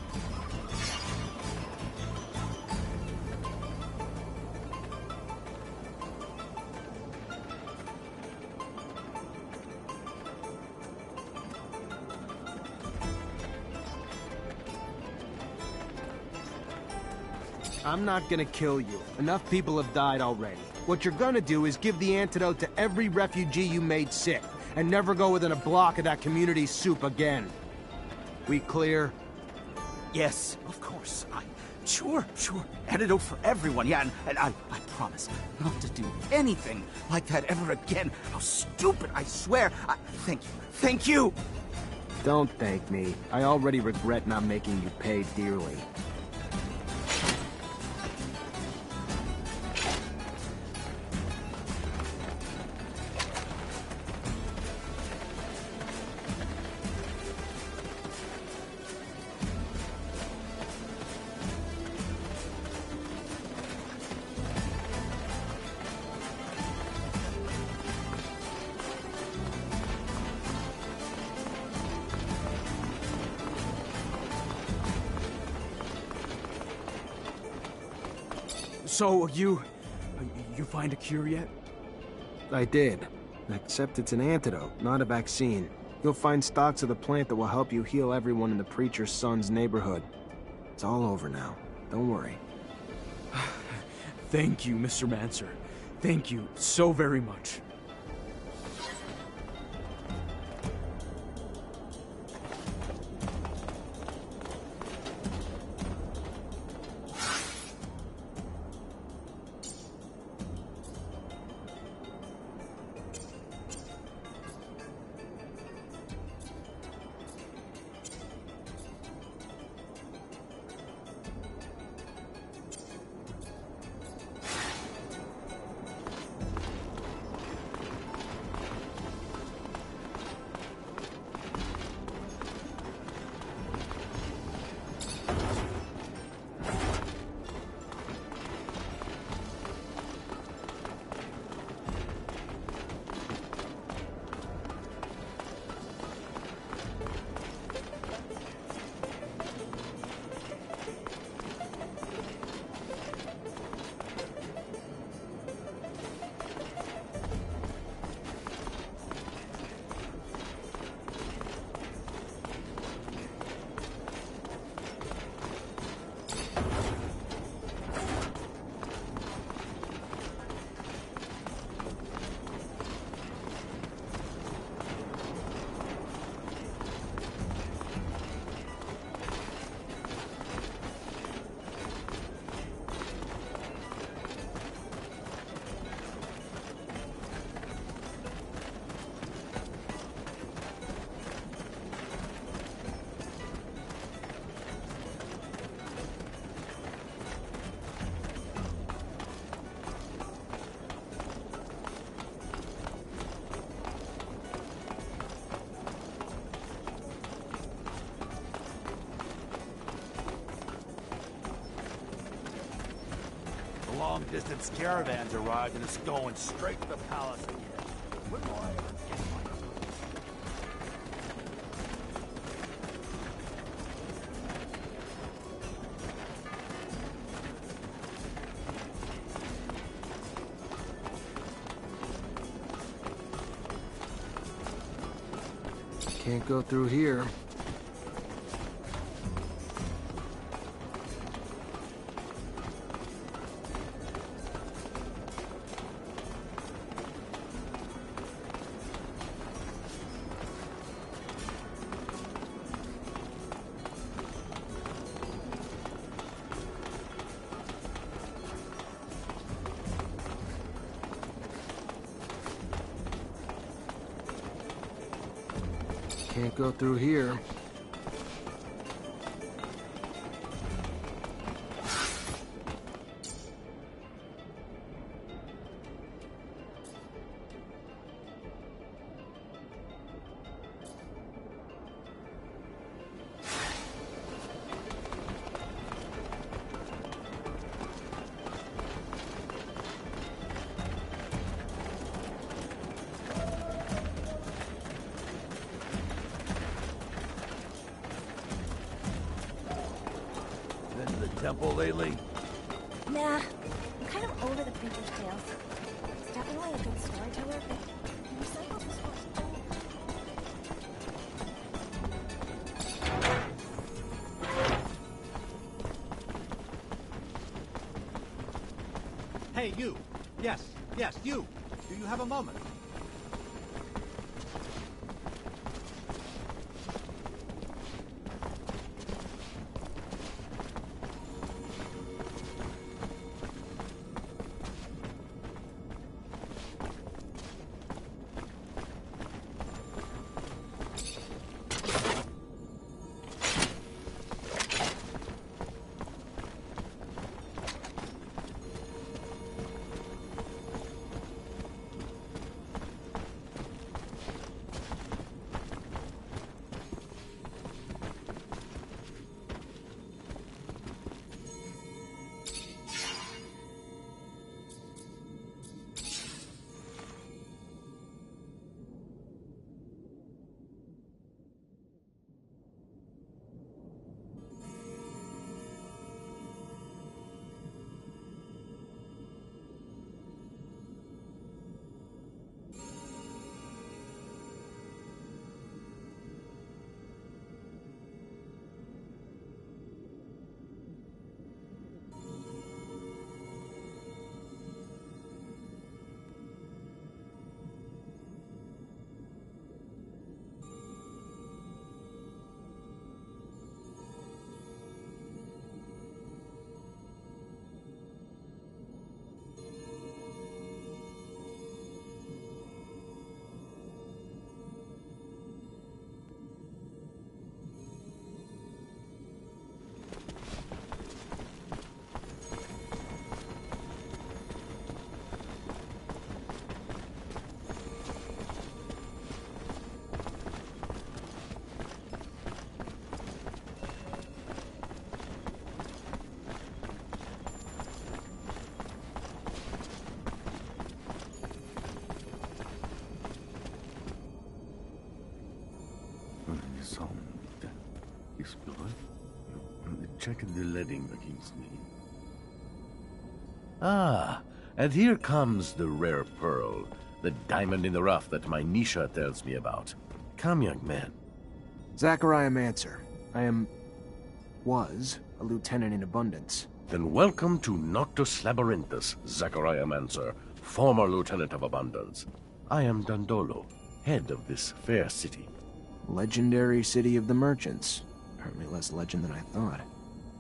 I'm not gonna kill you. Enough people have died already. What you're gonna do is give the antidote to every refugee you made sick, and never go within a block of that community soup again. We clear? Yes, of course. Sure. Antidote for everyone, yeah, and I promise not to do anything like that ever again. How stupid, I swear. Thank you. Don't thank me. I already regret not making you pay dearly. So, you find a cure yet? I did. Except it's an antidote, not a vaccine. You'll find stocks of the plant that will help you heal everyone in the preacher's son's neighborhood. It's all over now. Don't worry. Thank you, Mr. Mancer. Thank you so very much. Long-distance caravans arrived and it's going straight to the palace again. When will I ever get my... Can't go through here. Can't go through here. Temple lately? Nah, I'm kind of over the preacher's tales. He's definitely a good storyteller, but he recycles his horse too. Hey, you! Yes, you! Do you have a moment? check the leading, Kingsley. Ah, and here comes the rare pearl, the diamond in the rough that my Nisha tells me about. Come, young man. Zachariah Mancer. was a lieutenant in Abundance. Then welcome to Noctus Labyrinthus, Zachariah Mancer, former lieutenant of Abundance. I am Dandolo, head of this fair city. Legendary city of the merchants. Apparently less legend than I thought,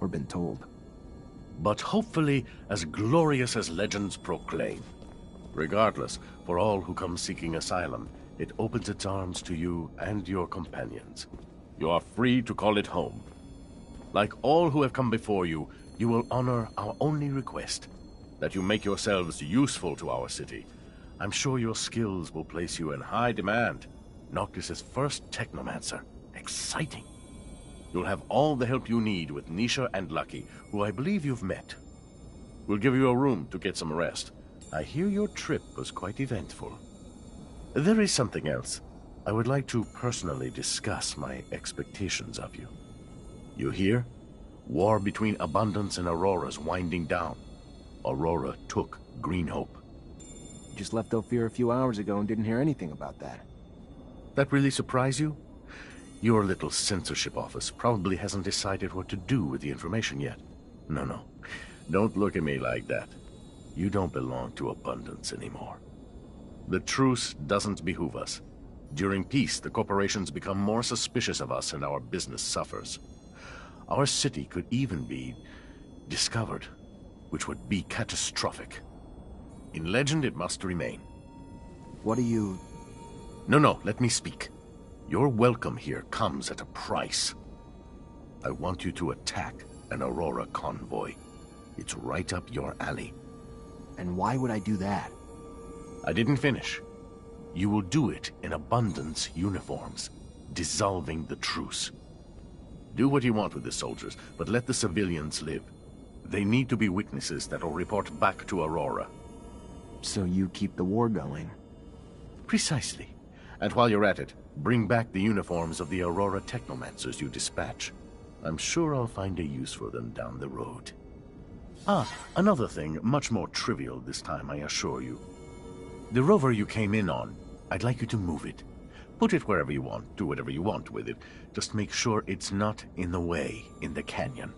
or been told. But hopefully as glorious as legends proclaim. Regardless, for all who come seeking asylum, it opens its arms to you and your companions. You are free to call it home. Like all who have come before you, you will honor our only request, that you make yourselves useful to our city. I'm sure your skills will place you in high demand. Noctis's first Technomancer. Exciting. You'll have all the help you need with Nisha and Lucky, who I believe you've met. We'll give you a room to get some rest. I hear your trip was quite eventful. There is something else. I would like to personally discuss my expectations of you. You hear? War between Abundance and Aurora's winding down. Aurora took Green Hope. You just left Ophir a few hours ago and didn't hear anything about that. That really surprise you? Your little censorship office probably hasn't decided what to do with the information yet. No. Don't look at me like that. You don't belong to Abundance anymore. The truce doesn't behoove us. During peace, the corporations become more suspicious of us and our business suffers. Our city could even be discovered, which would be catastrophic. In legend, it must remain. What do you... No, let me speak. Your welcome here comes at a price. I want you to attack an Aurora convoy. It's right up your alley. And why would I do that? I didn't finish. You will do it in Abundance uniforms, dissolving the truce. Do what you want with the soldiers, but let the civilians live. They need to be witnesses that will report back to Aurora. So you keep the war going? Precisely. And while you're at it, bring back the uniforms of the Aurora Technomancers you dispatch. I'm sure I'll find a use for them down the road. Another thing, much more trivial this time, I assure you. The rover you came in on, I'd like you to move it. Put it wherever you want, do whatever you want with it. Just make sure it's not in the way in the canyon.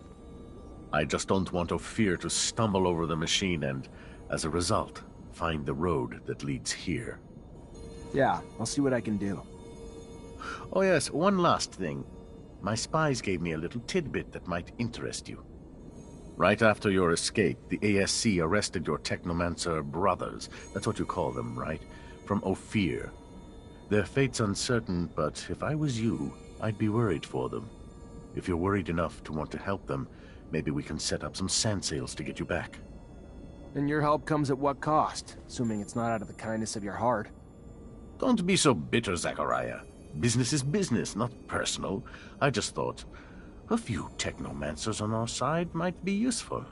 I just don't want Ophir to stumble over the machine and, as a result, find the road that leads here. Yeah, I'll see what I can do. Oh yes, one last thing. My spies gave me a little tidbit that might interest you. Right after your escape, the ASC arrested your Technomancer brothers. That's what you call them, right? From Ophir. Their fate's uncertain, but if I was you, I'd be worried for them. If you're worried enough to want to help them, maybe we can set up some sand sails to get you back. And your help comes at what cost? Assuming it's not out of the kindness of your heart. Don't be so bitter, Zachariah. Business is business, not personal. I just thought a few Technomancers on our side might be useful.